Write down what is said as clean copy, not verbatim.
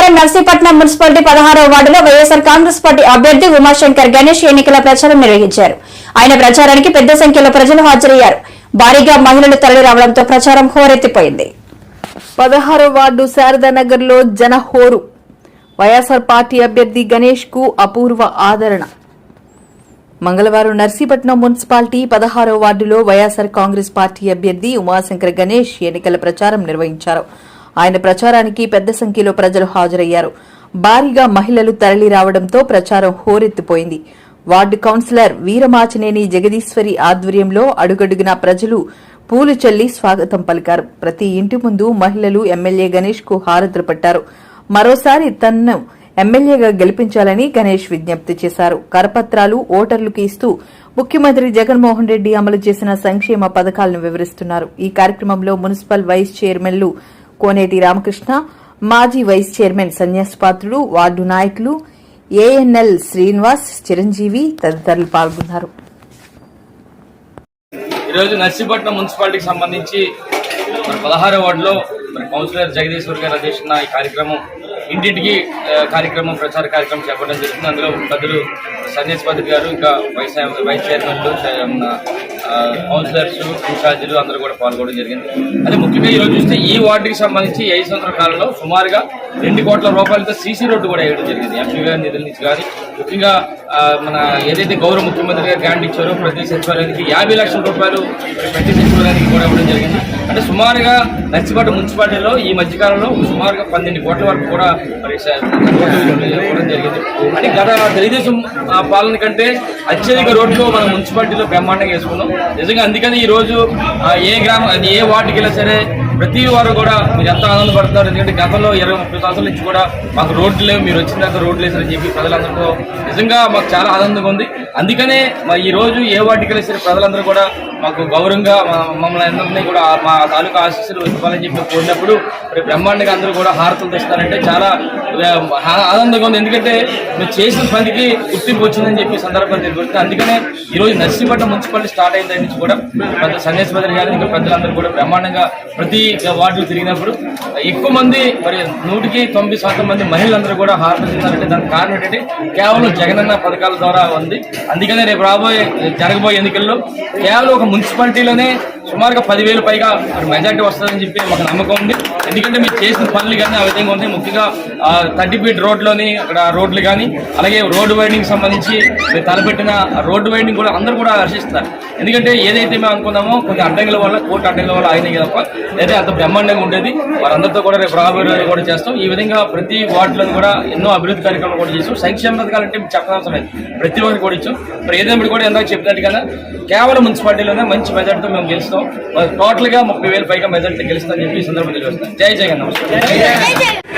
సోమవారం నర్సీపట్నం మున్సిపాలిటీ 16వ వార్డులో వైఎస్ఆర్ కాంగ్రెస్ పార్టీ అభ్యర్థి ఉమాశంకర్ గణేష్ ఎన్నికల ప్రచారం నిర్వహించారు. ఆయన ప్రచారానికి పెద్ద సంఖ్యలో ప్రజలు హాజరయ్యారు. భారీగా మహిళలు తరలిరావడంతో ప్రచారం హోరెత్తిపోయింది. 16వ వార్డు శారదానగర్ లో జనహోరు. వైఎస్ఆర్ పార్టీ అభ్యర్థి గణేష్ కు అపూర్వ ఆదరణ. మంగళవారం నర్సీపట్నం మున్సిపాలిటీ 16వ వార్డులో వైఎస్ఆర్ కాంగ్రెస్ పార్టీ అభ్యర్థి ఉమాశంకర్ గణేష్ ఎన్నికల ప్రచారం నిర్వహించారు. ఆయన ప్రచారానికి పెద్ద సంఖ్యలో ప్రజలు హాజరయ్యారు. భారీగా మహిళలు తరలి రావడంతో ప్రచారం హోరెత్తిపోయింది. వార్డు కౌన్సిలర్ వీరమాచినేని జగదీశ్వరి ఆధ్వర్యంలో అడుగడుగునా ప్రజలు పూలు చల్లి స్వాగతం పలికారు. ప్రతి ఇంటి ముందు మహిళలు ఎమ్మెల్యే గణేష్ కు హారతులు పట్టారు. మరోసారి తనను ఎమ్మెల్యేగా గెలిపించాలని గణేష్ విజ్ఞప్తి చేశారు. కరపత్రాలు ఓటర్లకు ఇస్తూ ముఖ్యమంత్రి జగన్మోహన్ రెడ్డి అమలు చేసిన సంక్షేమ పథకాలను వివరిస్తున్నారు. ఈ కార్యక్రమంలో మున్సిపల్ వైస్ చైర్మన్లు కోనేటి రామకృష్ణ, మాజీ వైస్ చైర్మన్ సన్యాసపాత్రుడు, వార్డు నాయకులు ఏఎన్ఎల్ శ్రీనివాస్, చిరంజీవి తదితరులు పాల్గొన్నారు. ఈరోజు నర్సీపట్నం మున్సిపాలిటీకి సంబంధించి 16వ వార్డులో కౌన్సిలర్ జగదీశ్వర్ గారు అధ్యక్షతన ఈ కార్యక్రమం ఇంటింటికి ప్రచార కార్యక్రమం చేపట్టడం జరుగుతుంది. అందులో పెద్దలు సన్యాసపాత్రి గారు, ఇంకా వైస్ చైర్మన్లు, కౌన్సిలర్స్, ఇన్ఛార్జీలు అందరూ కూడా పాల్గొనడం జరిగింది. అదే ముఖ్యంగా ఈరోజు చూస్తే ఈ వార్డుకి సంబంధించి 5 సంవత్సరాల కాలంలో సుమారుగా 2 కోట్ల రూపాయలతో సీసీ రోడ్డు కూడా వేయడం జరిగింది. ఎంపీ గారి నిధుల నుంచి కానీ ముఖ్యంగా మన ఏదైతే గౌరవ ముఖ్యమంత్రి గారు గ్రాంట్ ఇచ్చారో ప్రతి సచివాలయానికి 50 లక్షల రూపాయలు ప్రతి సచివాలయానికి కూడా ఇవ్వడం జరిగింది. అంటే సుమారుగా నర్సీపట్నం మున్సిపాలిటీలో ఈ మధ్యకాలంలో సుమారుగా 12 కోట్ల వరకు కూడా మరి ఇవ్వడం జరిగింది. అంటే గత తెలుగుదేశం పాలన కంటే అత్యధిక రోడ్లు మన మున్సిపాలిటీలో బ్రహ్మాండంగా వేసుకున్నాం. నిజంగా అందుకని ఈ రోజు ఏ వార్డుకి వెళ్ళినా సరే ప్రతి వారు కూడా మీరు ఎంత ఆనందపడుతున్నారు. ఎందుకంటే గతంలో 20-30 సంవత్సరాల నుంచి కూడా మాకు రోడ్లు లేవు, మీరు వచ్చిన దాకా రోడ్లు వేసారని చెప్పి ప్రజలందరితో నిజంగా మాకు చాలా ఆనందంగా ఉంది. అందుకనే మరి ఈ రోజు ఏ వార్డుకి వెళ్ళినా సరే ప్రజలందరూ కూడా మాకు గౌరవంగా మమ్మల్ని అందరినీ కూడా మా తాలూకా ఆశీస్సులు ఇవ్వాలని చెప్పి కోరినప్పుడు బ్రహ్మాండంగా అందరూ కూడా హారతులు తెస్తారంటే చాలా ఆనందంగా ఉంది. ఎందుకంటే మీరు చేసిన పనికి గుర్తింపు వచ్చిందని చెప్పి సందర్భం తెలియదు. అందుకనే ఈరోజు నర్సీపట్నం మున్సిపాలిటీ స్టార్ట్ అయిన నుంచి కూడా పెద్ద సన్యాసపాత్రి గారు, ఇంకా పెద్దలందరూ కూడా బ్రహ్మాండంగా ప్రతి వార్డులు తిరిగినప్పుడు ఎక్కువ మంది మరి 100% మంది మహిళలందరూ కూడా హారతులు తిన్నారంటే దానికి కారణం ఏంటంటే కేవలం జగనన్న పథకాల ద్వారా ఉంది. అందుకనే రేపు జరగబోయే ఎన్నికల్లో కేవలం ఒక మున్సిపాలిటీలోనే సుమారుగా 10,000 పైగా మెజార్టీ వస్తుందని చెప్పి మాకు నమ్మకం ఉంది. ఎందుకంటే మీరు చేసిన పనులు కానీ ఆ విధంగా ఉంది. ముఖ్యంగా 30 ఫీట్ రోడ్లోని అక్కడ రోడ్లు కానీ, అలాగే రోడ్డు వైడింగ్ సంబంధించి మీరు తలపెట్టిన రోడ్డు వైడింగ్ కూడా అందరూ కూడా హర్షిస్తారు. ఎందుకంటే ఏదైతే మేము అనుకున్నామో కొన్ని అడ్డంకుల వల్ల, కోర్టు అడ్డంకుల వల్ల అయినాయి తప్ప అయితే అంత బ్రహ్మాండంగా ఉండేది. వారందరితో కూడా రేపు రాబోయే కూడా చేస్తాం. ఈ విధంగా ప్రతి వార్డులను కూడా ఎన్నో అభివృద్ధి కార్యక్రమాలు కూడా చేస్తాం. సంక్షేమ పథకాలు అంటే చెప్పనవసరం లేదు, ప్రతి ఒక్కరికి కూడా ఇచ్చాం. ఇప్పుడు ఏదైనా కూడా ఎందాక చెప్పినట్టుగా కేవలం మున్సిపాలిటీలోనే మంచి మెజార్టీతో మేము గెలుస్తాం. టోటల్గా 30,000 పైగా మెజార్టీ గెలుస్తామని చెప్పి ఈ సందర్భంగా తెలియజేస్తాం. జై జగన్. నమస్కారం.